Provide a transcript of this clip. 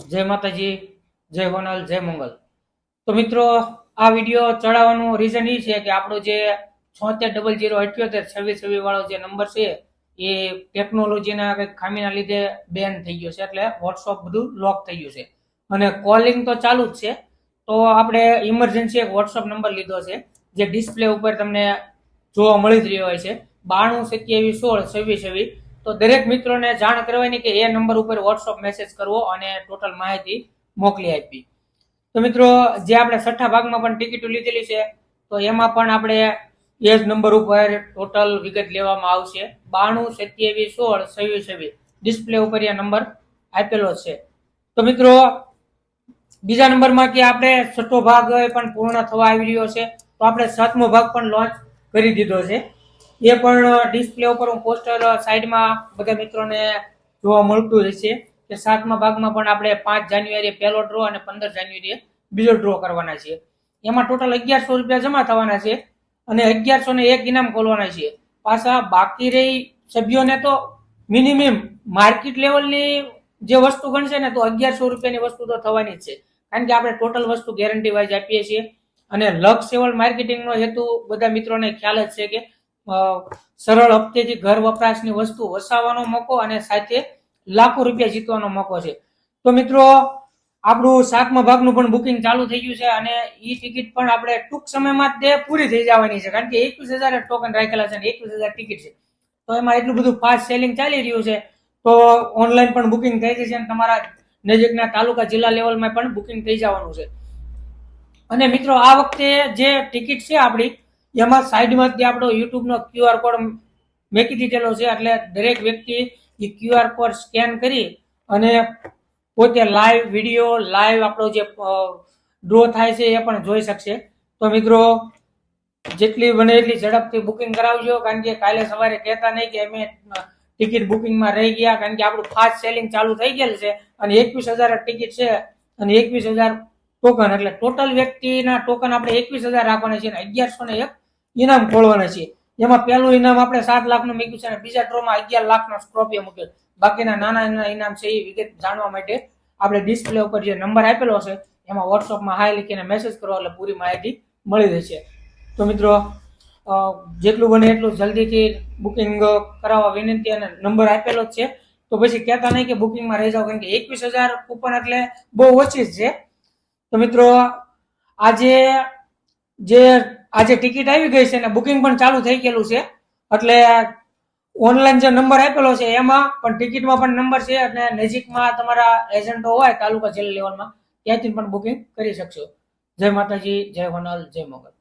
જય માતાજી, જય હોનલ, જય મંગલ। તો મિત્રો, આ વિડીયો ચડાવવાનું રીઝન એ છે કે આપણો જે 7600782626 વાળો જે નંબર છે એ ટેકનોલોજીના કંઈક ખામીના લીધે બેન થઈ ગયો છે, એટલે વોટ્સઅપ બધું લોક થઈ ગયું છે અને કોલિંગ તો ચાલુ જ છે। તો આપણે ઇમરજન્સી એક વોટ્સઅપ નંબર લીધો છે જે ડિસ્પ્લે ઉપર તમને જોવા મળી જ રહ્યો હોય છે, 9227162626। તો દરેક મિત્રોને જાણ કરવાની કે એ નંબર ઉપર વોટ્સઅપ મેસેજ કરવો અને ટોટલ માહિતી મોકલી આપવી। તો મિત્રો, જે આપણે છઠ્ઠા ભાગમાં પણ ટિકિટો લીધેલી છે તો એમાં પણ આપણે એ જ નંબર ઉપર ટોટલ વિગત લેવામાં આવશે, 9227162626। ડિસ્પ્લે ઉપર એ નંબર આપેલો છે। તો મિત્રો, બીજા નંબરમાં કે આપણે છઠ્ઠો ભાગ પણ પૂર્ણ થવા આવી રહ્યો છે, તો આપણે સાતમો ભાગ પણ લોન્ચ કરી દીધો છે। એ પણ ડિસ્પ્લે ઉપર હું પોસ્ટર સાઈડમાં બધા મિત્રોને જોવા મળતું રહેશે કે સાતમા ભાગમાં પણ આપણે 5 જાન્યુઆરી પહેલો ડ્રો અને 15 જાન્યુઆરીએ બીજો ડ્રો કરવાના છે। એમાં ટોટલ 1100 રૂપિયા જમા થવાના છે અને 1101 ઇનામ ખોલવાના છે। પાછા બાકી રહી સભ્યોને તો મિનિમમ માર્કેટ લેવલની જે વસ્તુ ગણશે ને તો 1100 રૂપિયાની વસ્તુ તો થવાની જ છે, કારણ કે આપણે ટોટલ વસ્તુ ગેરંટી વાઇઝ આપીએ છીએ। અને લક્ષ સેવલ માર્કેટિંગનો હેતુ બધા મિત્રોને ખ્યાલ જ છે કે સરળ હપ્તેથી ઘર વપરાશની વસ્તુ વસાવવાનો મોકો અને સાથે લાખો રૂપિયા જીતવાનો મોકો છે। તો મિત્રો, આપણું સાતમા ભાગનું પણ બુકિંગ ચાલુ થઈ ગયું છે અને ઈ ટિકિટ પણ આપણે ટૂંક સમયમાં જ પૂરી થઈ જવાની છે, કારણ કે 21,000 ટોકન રાખેલા છે અને 21,000 ટિકિટ છે। તો એમાં એટલું બધું ફાસ્ટ સેલિંગ ચાલી રહ્યું છે, તો ઓનલાઈન પણ બુકિંગ થઈ જશે અને તમારા નજીકના તાલુકા જિલ્લા લેવલમાં પણ બુકિંગ થઈ જવાનું છે। અને મિત્રો, આ વખતે જે ટિકિટ છે આપણી, એમાં સાઈડમાં જે આપણો યુટ્યુબનો QR કોડ મેકી દીધેલો છે, એટલે દરેક વ્યક્તિ એ QR કોડ સ્કેન કરી અને પોતે લાઈવ વિડીયો, લાઈવ આપણો જે ડ્રો થાય છે એ પણ જોઈ શકશે। તો મિત્રો, જેટલી બને એટલી ઝડપથી બુકિંગ કરાવજો, કારણ કે કાલે સવારે કહેતા નહીં કે અમે ટિકિટ બુકિંગમાં રહી ગયા, કારણ કે આપણું ફાસ્ટ સેલિંગ ચાલુ થઈ ગયેલું છે અને 21,000 ટિકિટ છે અને 21,000 ટોકન, એટલે ટોટલ વ્યક્તિના ટોકન આપણે 21,000 રાખવાના છે અને 1101 ઇનામ ખોલવાના છે। એમાં પહેલું ઇનામ આપણે 7 લાખનું મૂક્યું છે અને બીજા ડ્રોમાં 11 લાખનો સ્કોર્પિયો મૂક્યો। બાકીના નાના ઇનામ છે એ વિગત જાણવા માટે આપણે ડિસ્પ્લે ઉપર જે નંબર આપેલો છે એમાં વોટ્સઅપમાં હાય લખીને મેસેજ કરો એટલે પૂરી માહિતી મળી રહેશે। તો મિત્રો, જેટલું બને એટલું જલ્દીથી બુકિંગ કરાવવા વિનંતી, અને નંબર આપેલો જ છે, તો પછી કહેતા નહીં કે બુકિંગમાં રહી જાઓ, કારણ કે 21,000 કૂપન એટલે બહુ ઓછી જ છે। તો મિત્રો, આજે ટિકિટ આવી ગઈ છે અને બુકિંગ પણ ચાલુ થઈ ગયેલું છે, એટલે ઓનલાઈન જે નંબર આપેલો છે એમાં પણ ટિકિટમાં પણ નંબર છે અને નજીકમાં તમારા એજન્ટો હોય તાલુકા જિલ્લા લેવલમાં ત્યાંથી પણ બુકિંગ કરી શકશો। જય માતાજી, જય હોનલ, જય મંગલ।